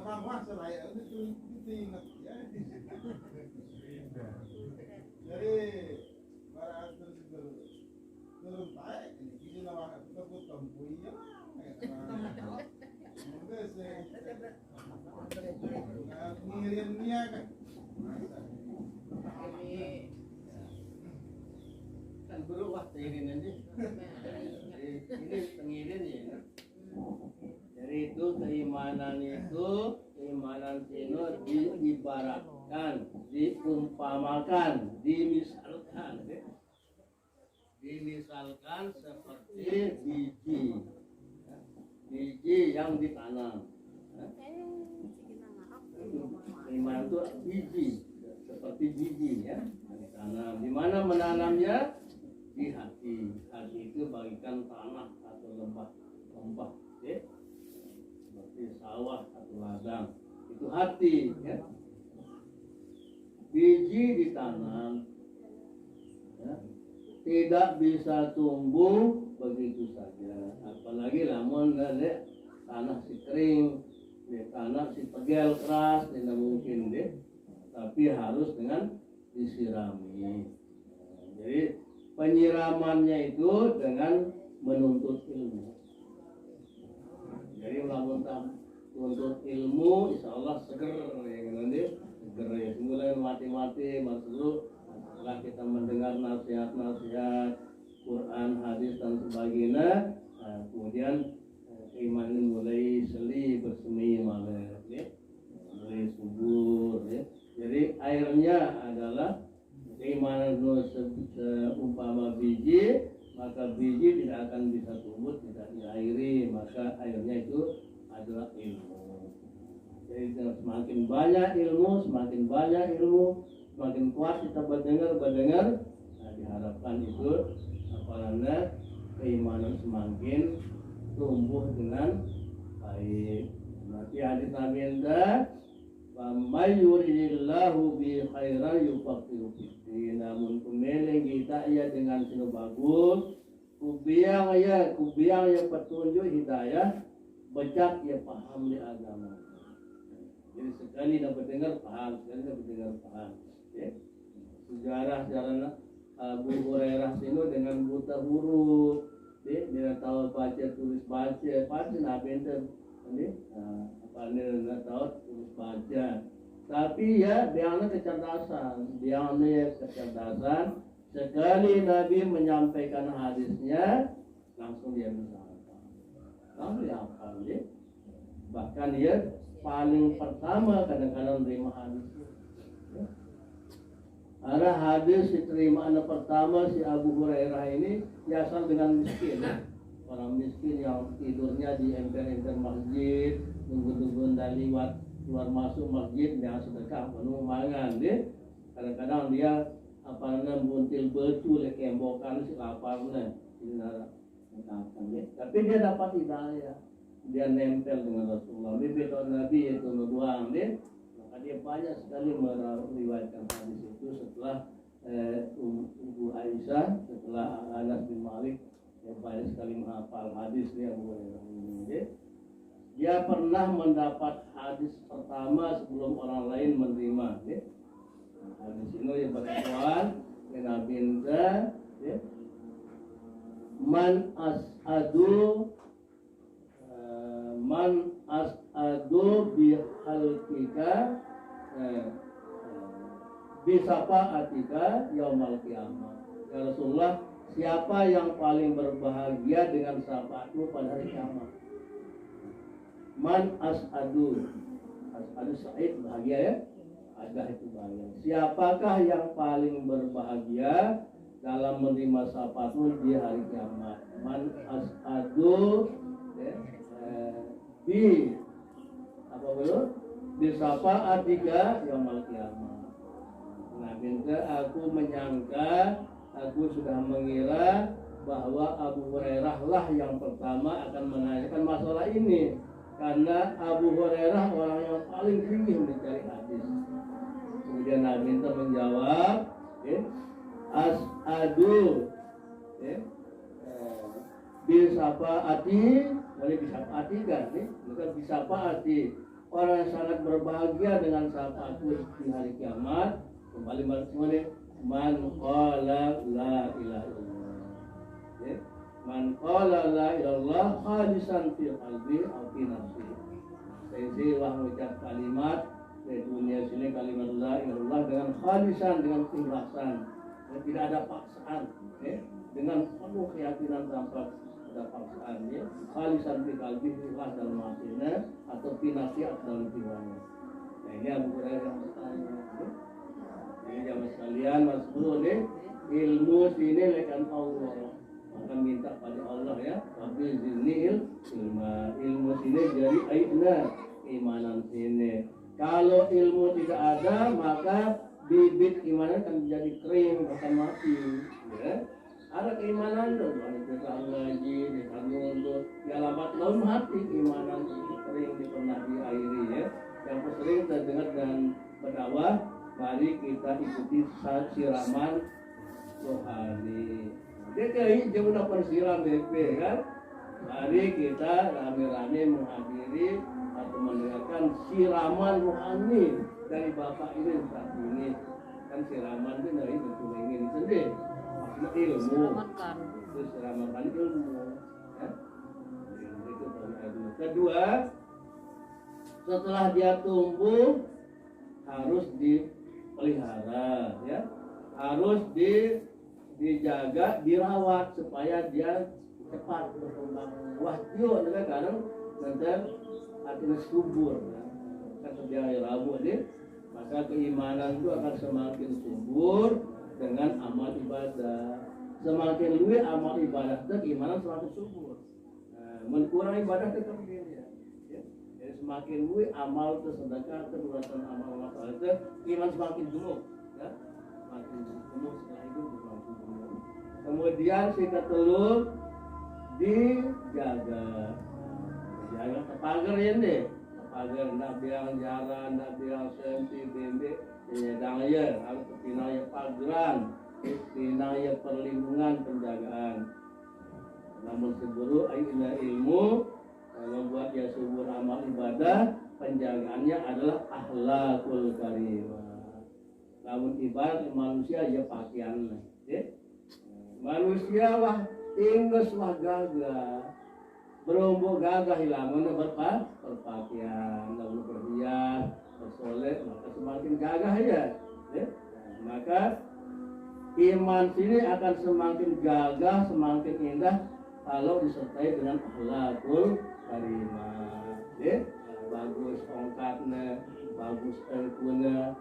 Memang wah selaya itu ingat ya. Jadi para turun taek ini kini nama kita pun punya. Mungkin ngirimnya kan. Kan dulu waktu ini nanti. Ini pengirin ya. Dari itu keimanan sino diibaratkan, diumpamakan, dimisalkan seperti biji yang ditanam. Keimanan itu biji, seperti biji ya, ditanam. Di mana menanamnya? Di hati. Hati itu bagikan tanah atau lembah, ya. Seperti sawah atau ladang. Itu hati, ya. Biji ditanam, ya, tidak bisa tumbuh begitu saja. Apalagi lamun ada tanah si kering, tanah si tegel keras, tidak mungkin deh. Tapi harus dengan disirami. Jadi penyiramannya itu dengan menuntut ilmu. Jadi menuntut ilmu, insya Allah seger ya nanti seger ya. Mulai mati maksud setelah kita mendengar nasihat-nasihat Quran, hadis dan sebagainya, kemudian keimanan mulai bersemi malah, ya. Mulai subur, ya. Jadi airnya adalah keimanan seumpama biji, maka biji tidak akan bisa tumbuh tidak diairi, maka airnya itu adalah ilmu. Jadi semakin banyak ilmu, semakin kuat kita mendengar, nah, diharapkan itu apalagi keimanan semakin tumbuh dengan baik. Nanti hadis Nabi anda, "May yuridillahu bi khairan yufaqihu fiddin." Namun kumeleng kita ya dengan sino bagus, kubiang ya petunjuk hidayah, becak ya paham di agama. Jadi sekali dapat dengar paham, ya. Sejarah Abu Hurairah sino dengan buta huruf, ya, dia tahu tulis baca, pasti Nabi ente, apa nggak tahu tulis baca. Tapi ya biangnya kecerdasan. Sekali Nabi menyampaikan hadisnya, langsung dia bisa hafal. Langsung dia hafal, ya. Bahkan dia paling pertama kadang-kadang menerima hadis. Ya. Ada hadis diterima anak pertama si Abu Hurairah ini biasa dengan miskin. Orang miskin yang tidurnya di emper-emper masjid, nunggu-nunggu dan liwat keluar masuk masjid yang sedekah penuh mangan deh. Kadang-kadang dia buntil betul kembokan si laparnya tapi dia dapat hidayah, dia nempel dengan Rasulullah. Bibit Nabi itu ngebuang deh, maka dia banyak sekali meriwayatkan hadis itu setelah Ibu Aisyah, setelah Anas bin Malik, yang banyak sekali menghafal hadis dia. Dia pernah mendapat hadis pertama sebelum orang lain menerima. Ya. Hadis ini yang berkuat Nabi Insa, ya. Man as'adu bihalkika bisafaatika yaumal qiyamah. Ya Rasulullah, siapa yang paling berbahagia dengan syafaatmu pada hari kiamat? Man as'adu sa'id, bahagia ya? Ada itu bahagia. Siapakah yang paling berbahagia dalam menerima syafaatmu di hari kiamat? Man as'adu bi apa belum? Bi syafaatika yaumul qiyamah. Nah, binta aku menyangka, aku sudah mengira bahwa Abu Hurairah lah yang pertama akan menanyakan masalah ini. Karena Abu Hurairah orang yang paling tinggi mencari hadis. Kemudian Nabi itu menjawab, as'adu, bisafaati, boleh bisafaati kan? Bukan bisafaati. orang yang sangat berbahagia dengan syafaatku di hari kiamat. Kembali balik semua nih. Man qala la ilaha illallah. Ya. Man qala la ilaha illallah khalisan fi qalbi aw fi nafsi. Saya mengucap kalimat di dunia sini kalimat la ilaha illallah dengan khalisan, dengan keikhlasan. Tidak ada paksaan, ya. Dengan penuh keyakinan tanpa ada paksaan, ya. Khalisan fi qalbi, ikhlas dalam hatinya atau fi nafsi atau dalam jiwanya. Nah, ini Abu Hurairah yang bertanya, ya. Ini jamaah sekalian, maksudnya nih, ilmu sini lekan Allah. Maka minta pada Allah, ya, tapi ilmu sini jadi aibna imanan sini. Kalau ilmu tidak ada, maka bibit imanan akan menjadi kering, akan mati, ya. Ada keimanan tuh, kita ngaji, kita nuntut, ya lambat laun mati imanan itu kering, pernah diairi, ya. Yang sering terdengar dan berdakwah, mari kita ikuti siraman rohani. Dia kayak jauh dapat siram BP kan. Mari kita rame-rame menghadiri atau mendengarkan siraman rohani dari Bapak ini saat ini. Kan siraman itu dari bentuk ini sendiri. Maksudnya ilmu. Itu siraman ilmu. Ya. Itu ilmu. Kedua, setelah dia tumbuh harus dipelihara, ya. Harus dijaga, dirawat supaya dia cepat berkembang. Wahyu juga kadang nanti artinya subur, ya. Kan dia rabu ini, maka keimanan itu akan semakin subur dengan amal ibadah. Semakin luwih amal ibadah itu keimanan semakin subur. Nah, mengurangi ibadah tetap dia. Ya. Jadi semakin luwih amal itu sedekah, keluasan amal itu iman semakin gemuk, ya. Semakin gemuk setelah itu semakin gemuk. Kemudian si ketelur dijaga pagar ini, pagar nak biang jalan, nak biang senti bembek, pinang harus pinang pageran, pinang perlindungan penjagaan. Namun sebelum aina ilmu membuat dia subur amal ibadah, penjagaannya adalah akhlakul karimah. Namun ibarat manusia ya pakaian, ya. Manusia wah ingus wah gagah, berombok gagah hilangan berpakaian, lalu berhias, bersolek, maka semakin gagah ya. Maka iman sini akan semakin gagah, semakin indah kalau disertai dengan akhlakul karimah. Bagus ongkatnya, bagus ilmunya,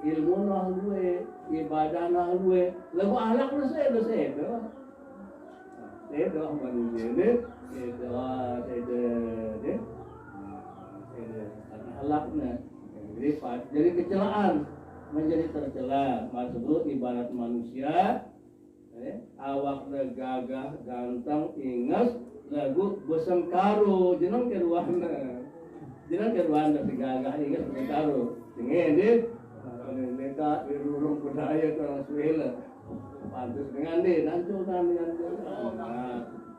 ilmu nah luwe, ibadah nah luwe, lalu akhlak lu saya. Saya manusia ni, saya akhlaknya. Jadi kecelaan menjadi tercela. Maksud ibarat manusia, awaknya gagah, ganteng, ingat, lagu besengkaru, jenang keruana si gagah ingat besengkaru. Dengan dia, mereka dirurung budaya orang Suela. Pantas dengan dia, nancul dengan dia.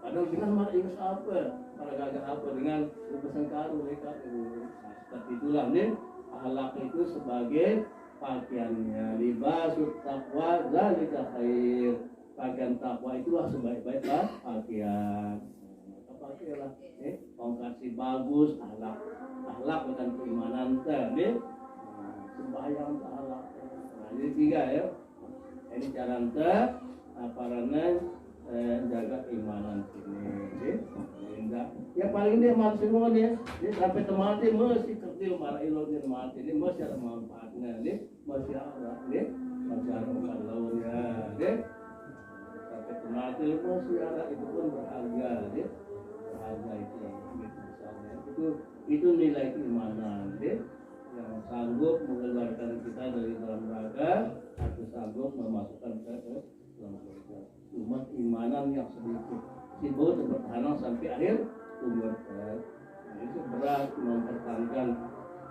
Padahal dengan marah ingat apa, para gagah apa dengan besengkaru mereka. Seperti itulah nih, akhlak itu sebagai pakaiannya. Libasut taqwa zalika khair. Pakaian takwa itulah sebaik-baik pakaian. Pakailah, tongkat si bagus, akhlak bukan keimanan teh, sembahyang akhlak. Nah, jadi tiga ya. Ini cara teh, aparana jaga keimanan sini. Ya paling dia maksimal nih, sampai temati mesti kecil marah ilmu mati ini mesti ada manfaatnya, mesti ada, mesti ada manfaatnya, mati masih ada itu pun berharga, berharga itu misalnya itu nilai keimanan, yang sanggup mengeluarkan kita dari dalam neraka atau sanggup memasukkan ke dalam surga. Cuma keimanan yang sedikit sibuk bertahan sampai akhir umur. Itu berat mempertahankan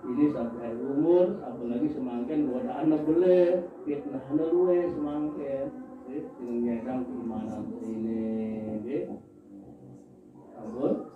ini sampai akhir umur, apalagi semakin godaan beli, fitnah luwe semakin. Dengan nyadang keimanan ini, ampun.